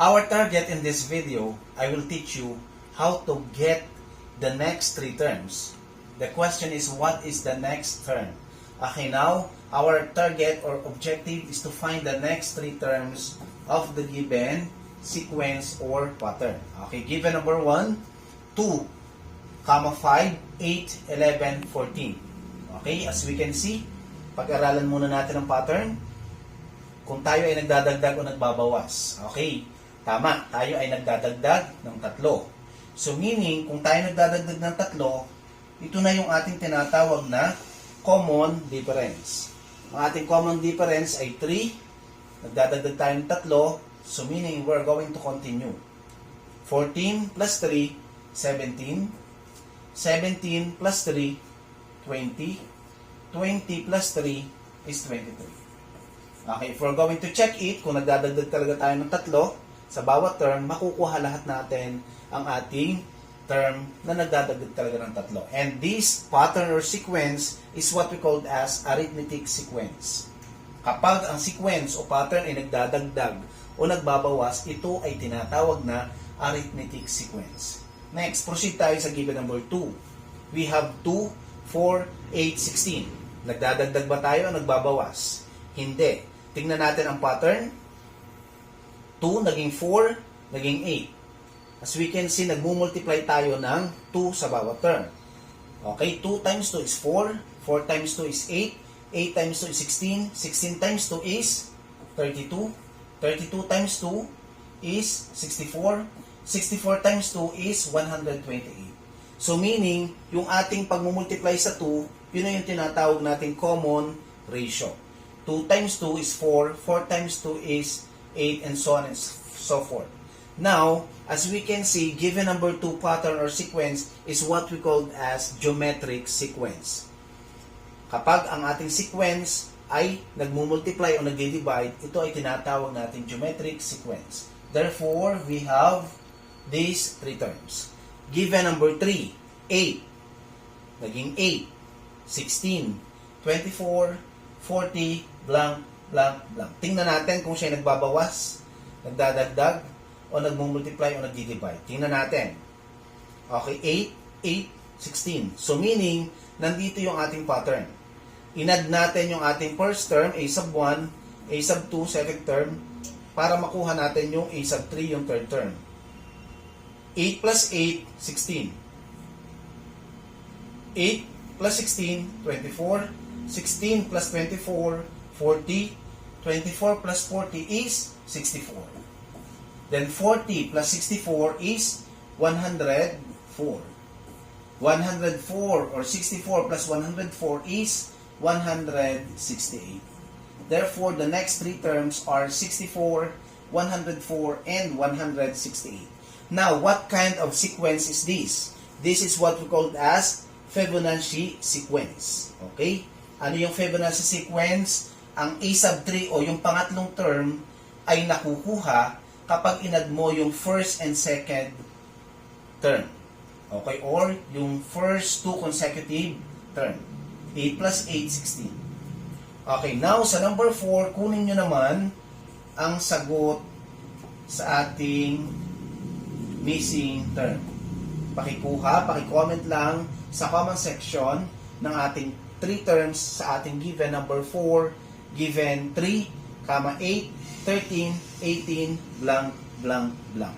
Our target in this video, I will teach you how to get the next three terms. The question is, what is the next term? Okay, now, our target or objective is to find the next three terms of the given sequence or pattern. Okay, given number 1, 2, 5, 8, 11, 14. Okay, as we can see, pag-aralan muna natin ang pattern. Kung tayo ay nagdadagdag o nagbabawas. Okay, tama, tayo ay nagdadagdag ng 3. So meaning, kung tayo nagdadagdag ng 3, ito na yung ating tinatawag na common difference. Ang ating common difference ay 3. Nagdadagdag tayo ng 3. So meaning, we're going to continue. 14 plus 3, 17. 17 plus 3, 20. 20 plus 3 is 23. Okay, if we're going to check it, kung nagdadagdag talaga tayo ng 3 sa bawat term, makukuha lahat natin ang ating term na nagdadagdag talaga ng 3. And this pattern or sequence is what we call as arithmetic sequence. Kapag ang sequence o pattern ay nagdadagdag o nagbabawas, ito ay tinatawag na arithmetic sequence. Next, proceed tayo sa given number 2. We have 2, 4, 8, 16. Nagdadagdag ba tayo o nagbabawas? Hindi. Tingnan natin ang pattern. 2, naging 4, naging 8. As we can see, nagmumultiply tayo ng 2 sa bawat term. Okay, 2 times 2 is 4, 4 times 2 is 8, 8 times 2 is 16, 16 times 2 is 32, 32 times 2 is 64, 64 times 2 is 128. So meaning, yung ating pagmumultiply sa 2, yun na yung tinatawag nating common ratio. 2 times 2 is 4, 4 times 2 is 8, and so on and so forth. Now, as we can see, given number 2 pattern or sequence is what we call as geometric sequence. Kapag ang ating sequence ay nagmumultiply o nagdi-divide, ito ay tinatawag natin geometric sequence. Therefore, we have these three terms. Given number 3, 8, naging 8, 16, 24, 40, blank, blank, blank. Tingnan natin kung siya nagbabawas, nagdadagdag, o nagmumultiply o nagdi-divide. Tingnan natin. Okay, 8, 8, 16. So meaning, nandito yung ating pattern. Inad natin yung ating first term, a sub 1, a sub 2, second term, para makuha natin yung a sub 3, yung third term. 8 plus 8, 16. 8 plus 16, 24. 16 plus 24, 40. 24 plus 40 is 64. Then 40 plus 64 is 104. 104 or 64 plus 104 is 168. Therefore, the next three terms are 64, 104, and 168. Now, what kind of sequence is this? This is what we call as Fibonacci sequence. Okay? Ano yung Fibonacci sequence? Ang a sub 3 o yung pangatlong term ay nakukuha kapag inad mo yung first and second term. Okay? Or yung first two consecutive term. 8 plus 8, 16. Okay, now sa number 4, kunin nyo naman ang sagot sa ating missing term. Pakikuha, pakicomment lang sa comment section ng ating 3 terms sa ating given number 4, given 3, 8, 13, 18, blank, blank, blank.